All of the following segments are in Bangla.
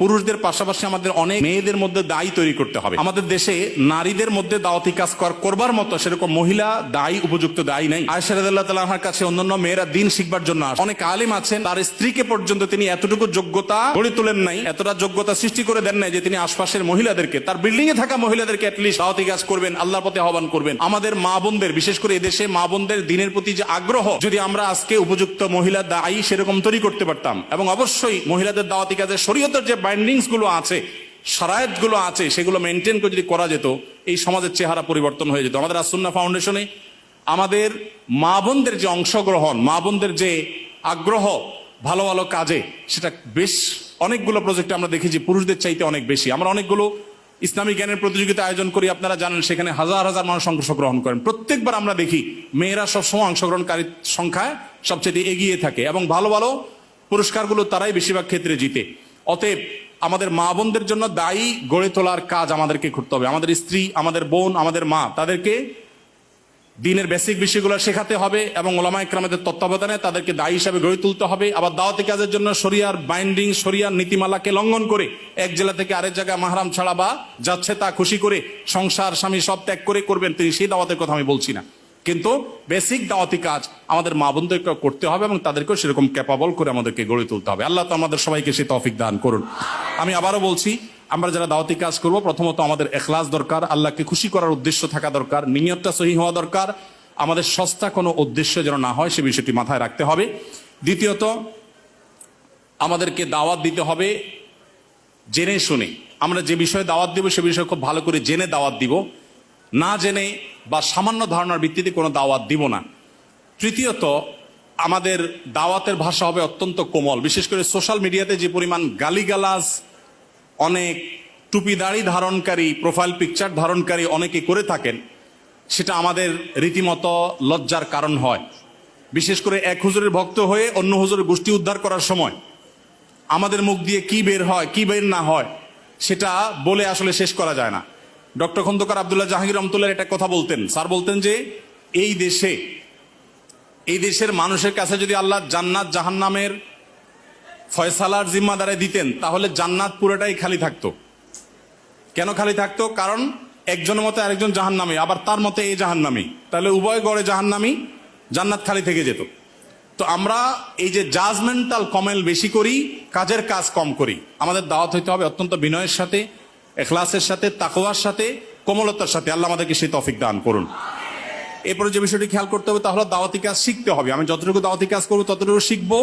পুরুষদের পাশাপাশি আমাদের অনেক মেয়েদের মধ্যে দায়ী তৈরি করতে হবে। আমাদের দেশে নারীদের মধ্যে দাওয়াতি কাজ করবার মতো সেরকম মহিলা দায়ী উপযুক্ত দায়ী নাই। আয়েশা রাদিয়াল্লাহু তাআলার কাছে অন্যান্য মেয়েরা দিন শিখবার জন্য আসে। অনেক আলেম আছেন, তার স্ত্রীকে পর্যন্ত তিনি এতটুকু যোগ্যতা গড়ে তোলেন নাই, এতটা যোগ্যতা সৃষ্টি করে দেন নাই যে তিনি আশপাশের মহিলাদেরকে, তার বিল্ডিং এ থাকা মহিলাদেরকে অ্যাটলিস্ট দাওয়াতি কাজ করবেন, আল্লাহর পথে আহ্বান করবেন। আমাদের মা বোনদের, বিশেষ করে এদেশে মা বোনদের দিনের প্রতি যে আগ্রহ, যদি আমরা আজকে উপযুক্ত মহিলা দায়ী সেরকম তৈরি করতে পারতাম, এবং অবশ্যই মহিলাদের দাওয়াতি কাজে শরীয়তের যে বাইন্ডিংস গুলো আছে, শরায়েত গুলো আছে, সেগুলো মেনটেন করে যদি করা যেত, এই সমাজের চেহারা পরিবর্তন হয়ে যেত। আমাদের আস-সুন্নাহ ফাউন্ডেশনে আমাদের মা বোনদের যে অংশগ্রহণ, মা বোনদের যে আগ্রহ ভালো ভালো কাজে, সেটা বেশ অনেকগুলো প্রজেক্টে আমরা দেখেছি পুরুষদের চাইতে অনেক বেশি। আমরা অনেকগুলো ইসলামী জ্ঞানের প্রতিযোগিতা আয়োজন করি, আপনারা জানেন, সেখানে হাজার হাজার মানুষ অংশগ্রহণ করেন। প্রত্যেকবার আমরা দেখি মেয়েরা সবসময় অংশগ্রহণকারীর সংখ্যায় সবচেয়ে এগিয়ে থাকে, এবং ভালো ভালো পুরস্কারগুলো তারাই বেশিরভাগ ক্ষেত্রে জিতে। অতএব আমাদের মা বোনদের জন্য দায়ী গড়ে তোলার কাজ আমাদেরকে করতে হবে। আমাদের স্ত্রী, আমাদের বোন, আমাদের মা, তাদেরকে দিনের বেসিক বিষয়গুলো শেখাতে হবে, এবং ওলামায়ে কেরামদের তত্ত্বাবধানে তাদেরকে দায়ী হিসাবে গড়ে তুলতে হবে। আবার দাওয়াতি কাজের জন্য শরিয়ার বাইন্ডিং, শরিয়ার নীতিমালাকে লঙ্ঘন করে এক জেলা থেকে আরেক জায়গায় মাহরাম ছাড়া বা যাচ্ছে তা খুশি করে সংসার স্বামী সব ত্যাগ করে করবেন তিনি, সেই দাওয়াতের কথা আমি বলছি না, কিন্তু বেসিক দাওয়াতি কাজ আমাদের মা বোনদেরকে করতে হবে, এবং তাদেরকেও সেরকম ক্যাপাবল করে আমাদেরকে গড়ে তুলতে হবে। আল্লাহ তো আমাদের সবাইকে সে তৌফিক দান করুন। আমি আবারও বলছি, আমরা যারা দাওয়াতি কাজ করব, প্রথমত আমাদের ইখলাস দরকার, আল্লাহকে খুশি করার উদ্দেশ্য থাকা দরকার, নিয়তটা সহিহ হওয়া দরকার, আমাদের সস্তা কোনো উদ্দেশ্য যেন না হয় সে বিষয়টি মাথায় রাখতে হবে। দ্বিতীয়ত, আমাদেরকে দাওয়াত দিতে হবে জেনে শুনে। আমরা যে বিষয়ে দাওয়াত দিব সে বিষয়ে খুব ভালো করে জেনে দাওয়াত দিব, না জেনে বা সামান্য ধারণার ভিত্তিতে কোনো দাওয়াত দিব না। তৃতীয়ত, আমাদের দাওয়াতের ভাষা হবে অত্যন্ত কোমল। বিশেষ করে সোশ্যাল মিডিয়াতে যে পরিমাণ গালিগালাজ অনেক টুপি দাড়ি ধারণকারী, প্রোফাইল পিকচার ধারণকারী অনেকে করে থাকেন, সেটা আমাদের রীতিমতো লজ্জার কারণ হয়। বিশেষ করে এক হুজুরের ভক্ত হয়ে অন্য হুজুরের গোষ্ঠী উদ্ধার করার সময় আমাদের মুখ দিয়ে কি বের হয় কি বের না হয় সেটা বলে আসলে শেষ করা যায় না। ডক্টর খন্দকার আব্দুল্লাহ জাহাঙ্গীর রহমতুল্লাহ একটা কথা বলতেন, স্যার বলতেন যে এই দেশের মানুষের কাছে যদি আল্লাহ জান্নাত জাহান্নামের ফয়সালার জিম্মাদারে দিতেন, তাহলে জান্নাত পুরোটাই খালি থাকতো। কেন খালি থাকতো? কারণ একজনের মতে আরেকজন জাহান্নামী, আবার তার মতে এই জাহান্নামী, তাহলে উভয় গড়ে জাহান্নামী, জান্নাত খালি থেকে যেত। তো আমরা এই যে জাজমেন্টাল কমেল বেশি করি, কাজের কাজ কম করি। আমাদের দাওয়াত হইতে হবে অত্যন্ত বিনয়ের সাথে, ইখলাসের সাথে, তাকওয়ার সাথে, কোমলতার সাথে। আল্লাহ আমাদেরকে সেই তৌফিক দান করুন। এরপরে যে বিষয়টি খেয়াল করতে হবে তা হলো দাওয়াতি কাজ শিখতে হবে। আমি যতটুকু দাওয়াতি কাজ করবো ততটুকু শিখবো,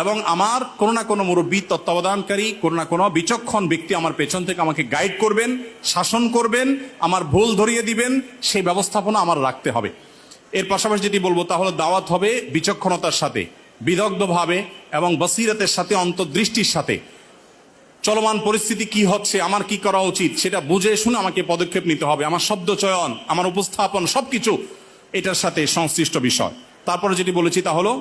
এবং আমার কোনো না কোনো মুরব্বী, তত্ত্বাবধানকারী, কোনো না কোনো বিচক্ষণ ব্যক্তি আমার পেছন থেকে আমাকে গাইড করবেন, শাসন করবেন, আমার ভুল ধরিয়ে দিবেন, সেই ব্যবস্থাপনা আমার রাখতে হবে। এর পাশাপাশি যেটি বলবো তা হলো দাওয়াত হবে বিচক্ষণতার সাথে, বিদগ্ধভাবে এবং বসিরতের সাথে, অন্তর্দৃষ্টির সাথে। চলমান পরিস্থিতি কি হচ্ছে, আমার কি করা উচিত, সেটা বুঝে শুনে আমাকে পদক্ষেপ নিতে হবে। আমার শব্দ চয়ন, আমার উপস্থাপন, সবকিছু এটার সাথে সংশ্লিষ্ট বিষয়। তারপরে যেটি বলেছি তা হলো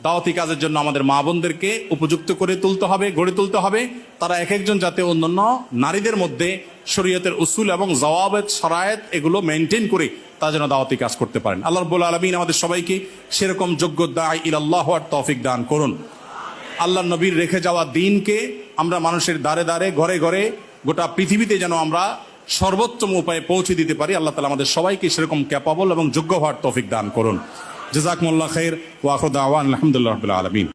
দাওয়াতি কাজের জন্য আমাদের মা বোনদেরকে উপযুক্ত করে তুলতে হবে, গড়ে তুলতে হবে। তারা এক একজন যাতে অন্যান্য নারীদের মধ্যে শরীয়তের উসুল এবং জওয়াবেত, শরায়েত এগুলো মেনটেন করে তারা যেন দাওয়াতি কাজ করতে পারেন। আল্লাহ রাব্বুল আলামিন আমাদের সবাইকে সেরকম যোগ্য দাঈ ইলাল্লাহ হওয়ার তৌফিক দান করুন। আল্লাহ নবীর রেখে যাওয়া দিনকে আমরা মানুষের দ্বারে দ্বারে, ঘরে ঘরে, গোটা পৃথিবীতে যেন আমরা সর্বোত্তম উপায়ে পৌঁছে দিতে পারি। আল্লাহ তাআলা আমাদের সবাইকে সেরকম ক্যাপাবল এবং যোগ্য হওয়ার তৌফিক দান করুন। জাযাকুমুল্লাহ খাইর ওয়া আখিরু দাওয়ানা আলহামদুলিল্লাহি রাব্বিল আলামিন।